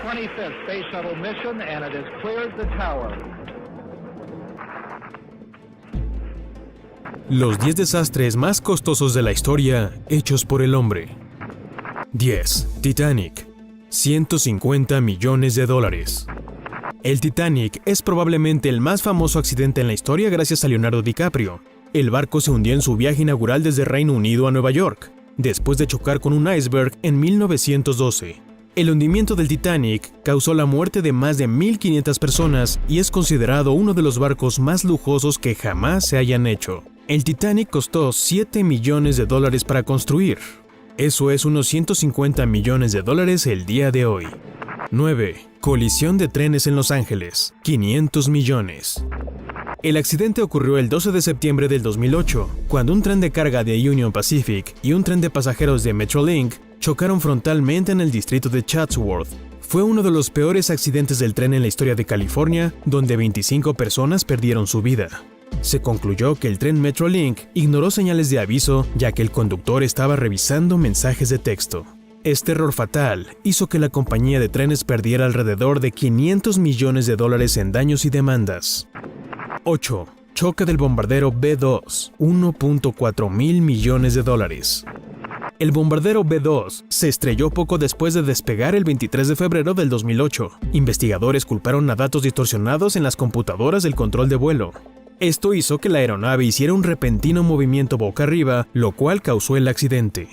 25th Space Shuttle mission, and it has cleared the tower. Los 10 desastres más costosos de la historia hechos por el hombre. 10. Titanic. 150 millones de dólares. El Titanic es probablemente el más famoso accidente en la historia gracias a Leonardo DiCaprio. El barco se hundió en su viaje inaugural desde Reino Unido a Nueva York, después de chocar con un iceberg en 1912. El hundimiento del Titanic causó la muerte de más de 1.500 personas y es considerado uno de los barcos más lujosos que jamás se hayan hecho. El Titanic costó 7 millones de dólares para construir. Eso es unos 150 millones de dólares el día de hoy. 9. Colisión de trenes en Los Ángeles. 500 millones. El accidente ocurrió el 12 de septiembre del 2008, cuando un tren de carga de Union Pacific y un tren de pasajeros de Metrolink chocaron frontalmente en el distrito de Chatsworth. Fue uno de los peores accidentes del tren en la historia de California, donde 25 personas perdieron su vida. Se concluyó que el tren Metrolink ignoró señales de aviso, ya que el conductor estaba revisando mensajes de texto. Este error fatal hizo que la compañía de trenes perdiera alrededor de 500 millones de dólares en daños y demandas. 8. Choque del bombardero B-2, 1.4 mil millones de dólares. El bombardero B-2 se estrelló poco después de despegar el 23 de febrero del 2008. Investigadores culparon a datos distorsionados en las computadoras del control de vuelo. Esto hizo que la aeronave hiciera un repentino movimiento boca arriba, lo cual causó el accidente.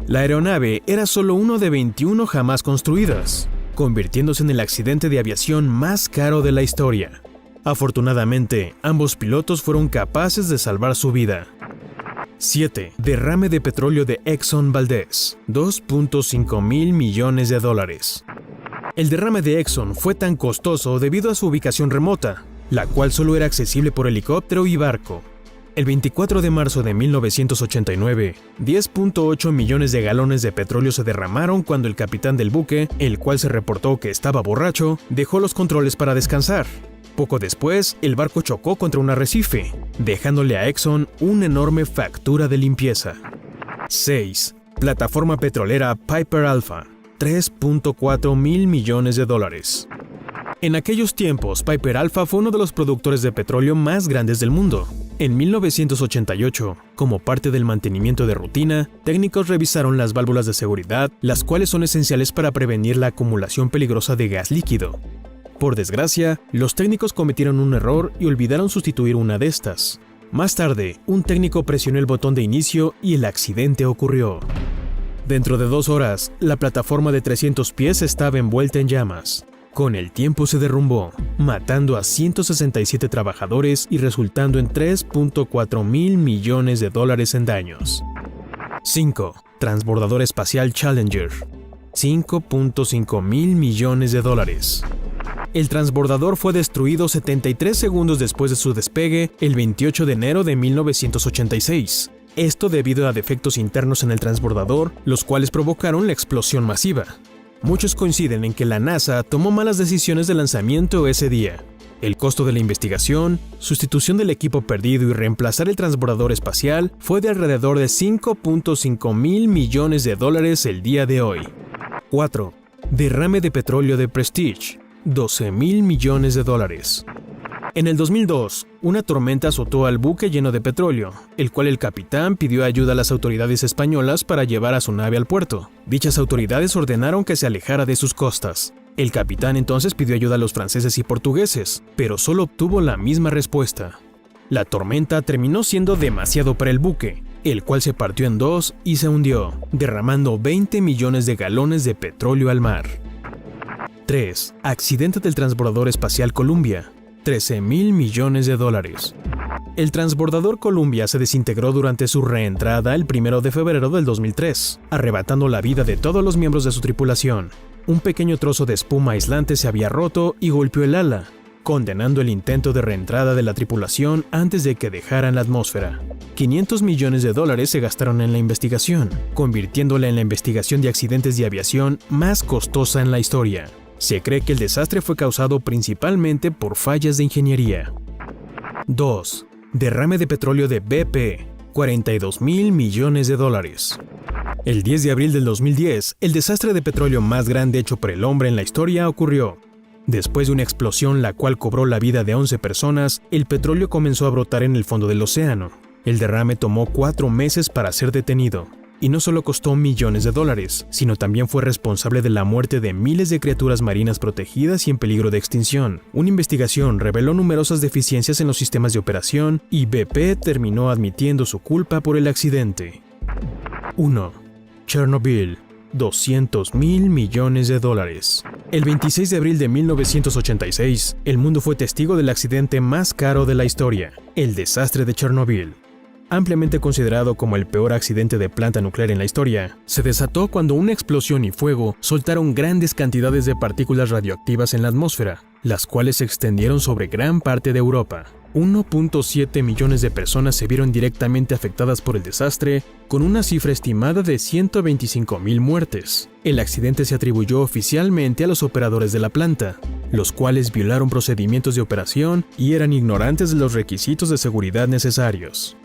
La aeronave era solo uno de 21 jamás construidas, convirtiéndose en el accidente de aviación más caro de la historia. Afortunadamente, ambos pilotos fueron capaces de salvar su vida. 7. Derrame de petróleo de Exxon Valdez, 2.5 mil millones de dólares. El derrame de Exxon fue tan costoso debido a su ubicación remota, la cual solo era accesible por helicóptero y barco. El 24 de marzo de 1989, 10.8 millones de galones de petróleo se derramaron cuando el capitán del buque, el cual se reportó que estaba borracho, dejó los controles para descansar. Poco después, el barco chocó contra un arrecife, dejándole a Exxon una enorme factura de limpieza. 6. Plataforma petrolera Piper Alpha, 3.4 mil millones de dólares. En aquellos tiempos, Piper Alpha fue uno de los productores de petróleo más grandes del mundo. En 1988, como parte del mantenimiento de rutina, técnicos revisaron las válvulas de seguridad, las cuales son esenciales para prevenir la acumulación peligrosa de gas líquido. Por desgracia, los técnicos cometieron un error y olvidaron sustituir una de estas. Más tarde, un técnico presionó el botón de inicio y el accidente ocurrió. Dentro de 2 horas, la plataforma de 300 pies estaba envuelta en llamas. Con el tiempo se derrumbó, matando a 167 trabajadores y resultando en 3.4 mil millones de dólares en daños. 5. Transbordador espacial Challenger, 5.5 mil millones de dólares. El transbordador fue destruido 73 segundos después de su despegue el 28 de enero de 1986. Esto debido a defectos internos en el transbordador, los cuales provocaron la explosión masiva. Muchos coinciden en que la NASA tomó malas decisiones de lanzamiento ese día. El costo de la investigación, sustitución del equipo perdido y reemplazar el transbordador espacial fue de alrededor de 5.5 mil millones de dólares el día de hoy. 4. Derrame de petróleo de Prestige, 12 mil millones de dólares. En el 2002, una tormenta azotó al buque lleno de petróleo, el cual el capitán pidió ayuda a las autoridades españolas para llevar a su nave al puerto. Dichas autoridades ordenaron que se alejara de sus costas. El capitán entonces pidió ayuda a los franceses y portugueses, pero solo obtuvo la misma respuesta. La tormenta terminó siendo demasiado para el buque, el cual se partió en 2 y se hundió, derramando 20 millones de galones de petróleo al mar. 3. Accidente del transbordador espacial Columbia, 13 mil millones de dólares. El transbordador Columbia se desintegró durante su reentrada el 1 de febrero del 2003, arrebatando la vida de todos los miembros de su tripulación. Un pequeño trozo de espuma aislante se había roto y golpeó el ala, condenando el intento de reentrada de la tripulación antes de que dejaran la atmósfera. 500 millones de dólares se gastaron en la investigación, convirtiéndola en la investigación de accidentes de aviación más costosa en la historia. Se cree que el desastre fue causado principalmente por fallas de ingeniería. 2. Derrame de petróleo de BP, 42 mil millones de dólares. El 10 de abril del 2010, el desastre de petróleo más grande hecho por el hombre en la historia ocurrió. Después de una explosión la cual cobró la vida de 11 personas, el petróleo comenzó a brotar en el fondo del océano. El derrame tomó 4 meses para ser detenido. Y no solo costó millones de dólares, sino también fue responsable de la muerte de miles de criaturas marinas protegidas y en peligro de extinción. Una investigación reveló numerosas deficiencias en los sistemas de operación y BP terminó admitiendo su culpa por el accidente. 1. Chernobyl. 200.000 millones de dólares. El 26 de abril de 1986, el mundo fue testigo del accidente más caro de la historia, el desastre de Chernobyl. Ampliamente considerado como el peor accidente de planta nuclear en la historia, se desató cuando una explosión y fuego soltaron grandes cantidades de partículas radioactivas en la atmósfera, las cuales se extendieron sobre gran parte de Europa. 1.7 millones de personas se vieron directamente afectadas por el desastre, con una cifra estimada de 125.000 muertes. El accidente se atribuyó oficialmente a los operadores de la planta, los cuales violaron procedimientos de operación y eran ignorantes de los requisitos de seguridad necesarios.